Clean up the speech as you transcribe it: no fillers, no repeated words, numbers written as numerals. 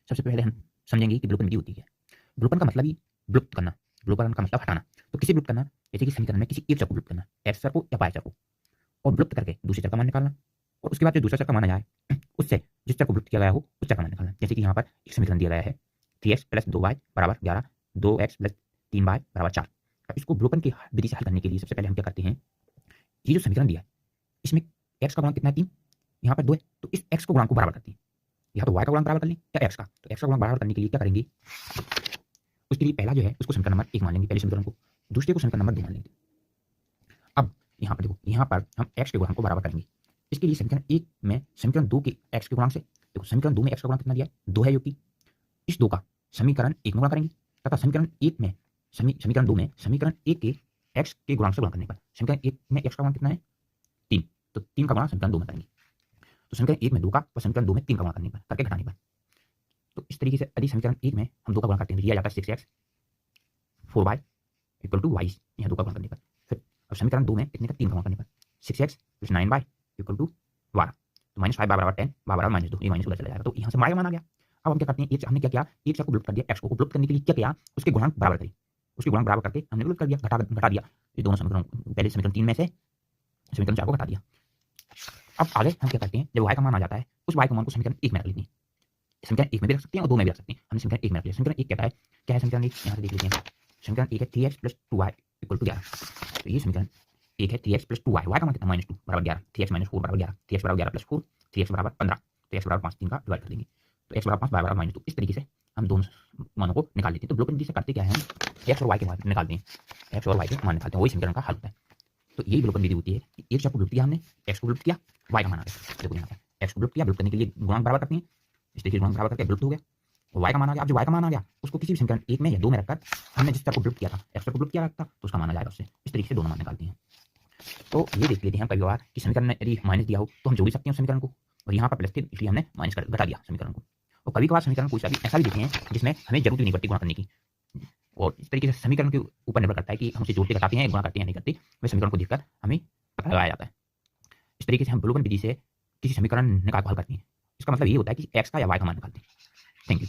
सबसे पहले हम समझेंगे कि विलोपन विधि होती है। विलोपन का मतलब ही विलुप्त करना, विलोपन का मतलब हटाना। तो किसे विलुप्त करना? जैसे कि समीकरण में किसी एक चर को विलुप्त करना, एक्स चर को या वाई चर को, और विलुप्त करके दूसरे चर का मान निकालना, और उसके बाद जो दूसरा चर का माना जाए उससे जिस चर को विलुप्त किया गया हो उस चर का मान निकालना। जैसे कि यहाँ पर एक समीकरण दिया गया है 3x + 2y = 11, 2x + 3y = 4। अब इसको विलोपन की विधि से हल करने के लिए सबसे पहले हम क्या करते हैं, ये जो समीकरण दिया है इसमें x का गुणांक कितना है? 3, यहाँ पर 2 है, तो इस x को गुणांक को बराबर करते हैं। या तो y का गुणांक बराबर कर लें या x का। तो x का गुणांक बराबर करने के लिए क्या करेंगे, उसके लिए पहला जो है उसको समीकरण नंबर 1 मान लेंगे, पहले समीकरण को, दूसरे को समीकरण नंबर 2 मान लेंगे। अब यहाँ पर देखो, यहाँ पर हम x के गुणांक को बराबर करेंगे। इसके लिए समीकरण 1 में समीकरण 2 के x के गुणांक से, देखो समीकरण 2 में x का गुणांक कितना दिया है? 2 है, जो कि इस 2 का समीकरण 1 में गुणा करेंगे, तथा समीकरण 1 में समीकरण 2 में समीकरण 1 के x के गुणांक से गुणा करने पर समीकरण 1 में x का गुणांक कितना है? 3, तो 3 का गुणा समीकरण 2 में करेंगे। तो समीकरण 1 में 2 का और समीकरण 2 में 3 का गुणा करने पर, करके घटाने पर, तो इस तरीके से यदि समीकरण 1 में हम 2 का गुणा करते हैं तो दिया जाता है 6x 4y = y, यहाँ 2 का गुणा करने पर। फिर अब समीकरण 2 में कितने का? 3 का गुणा करने पर 6x + 9y = 12, तो -5y = 10, y = -2, ये माइनस उधर चला जाएगा, तो यहाँ से y का मान आ गया। अब हम क्या करते हैं, एक हमने क्या किया, एक चर को विलुप्त कर दिया, x को विलुप्त करने के लिए क्या किया, उसके गुणांक बराबर करे, उसके गुणांक बराबर करके हमने विलुप्त कर दिया, घटा दिया। ये दोनों समीकरण, पहले समीकरण 3 में से समीकरण 4 को घटा दिया। अब आगे हम क्या करते हैं, जब y का मान आ जाता है उस y का मान को समीकरण 1 में रख लेते हैं। समीकरण 1 में भी रख सकते हैं और 2 में भी रख सकते हैं, हमने समीकरण 1 में रख लिया। समीकरण 1 कहता है, क्या है समीकरण 1, यहाँ से देख लेते हैं। समीकरण 1 है 3x + 2y = 11, तो ये समीकरण 1 है 3x + 2y, y का मान कितना? -2 = 11, 3x - 4 = 11, 3x = 11 + 4, 3x = 15, तो x = 5, 3 का डिवाइड कर देंगे, तो x = 5, y = -2। इस तरीके से हम दोनों मानों को निकाल लेते हैं। तो विलोपन विधि से करते क्या है, हम x और y के मान निकालते हैं, x और y के मान निकालते हैं, वही समीकरण का हल होता है। तो यही विलोपन विधि होती है कि एक चर को विलुप्त किया हमने, x को विलुप्त किया, y का मान आ गया। देखो यहाँ पर x को विलुप्त किया, विलुप्त करने के लिए गुणांक बराबर करते हैं, इस तरीके से गुणांक बराबर करके विलुप्त हो गया, और y का मान आ गया। अब जो y का मान आ गया उसको किसी भी समीकरण 1 में या 2 में रखकर हमने जिस चर को विलुप्त किया था, x को विलुप्त किया था, तो उसका मान आ जाएगा उससे। इस तरीके से दोनों मान निकालते हैं। तो ये देख लेते हैं हम कई बार कि समीकरण में यदि माइनस दिया हो तो हम जोड़ भी सकते हैं उस समीकरण को, और यहाँ पर प्लस थे इसलिए हमने माइनस कर घटा दिया समीकरण को। और कभी कभार समीकरण कोई सा भी ऐसा भी देते हैं जिसमें हमें जरूरत ही नहीं पड़ती गुणा करने की, और इस तरीके से समीकरण के ऊपर निर्भर करता है कि हम उसे जोड़ते घटाते हैं, गुणा करते हैं नहीं करते, वह समीकरण को देखकर हमें पता लगाया जाता है। इस तरीके से हम विलोपन विधि से किसी समीकरण निकाल को हल करते हैं। इसका मतलब ये होता है कि x का या y का मान निकालते हैं। Thank you.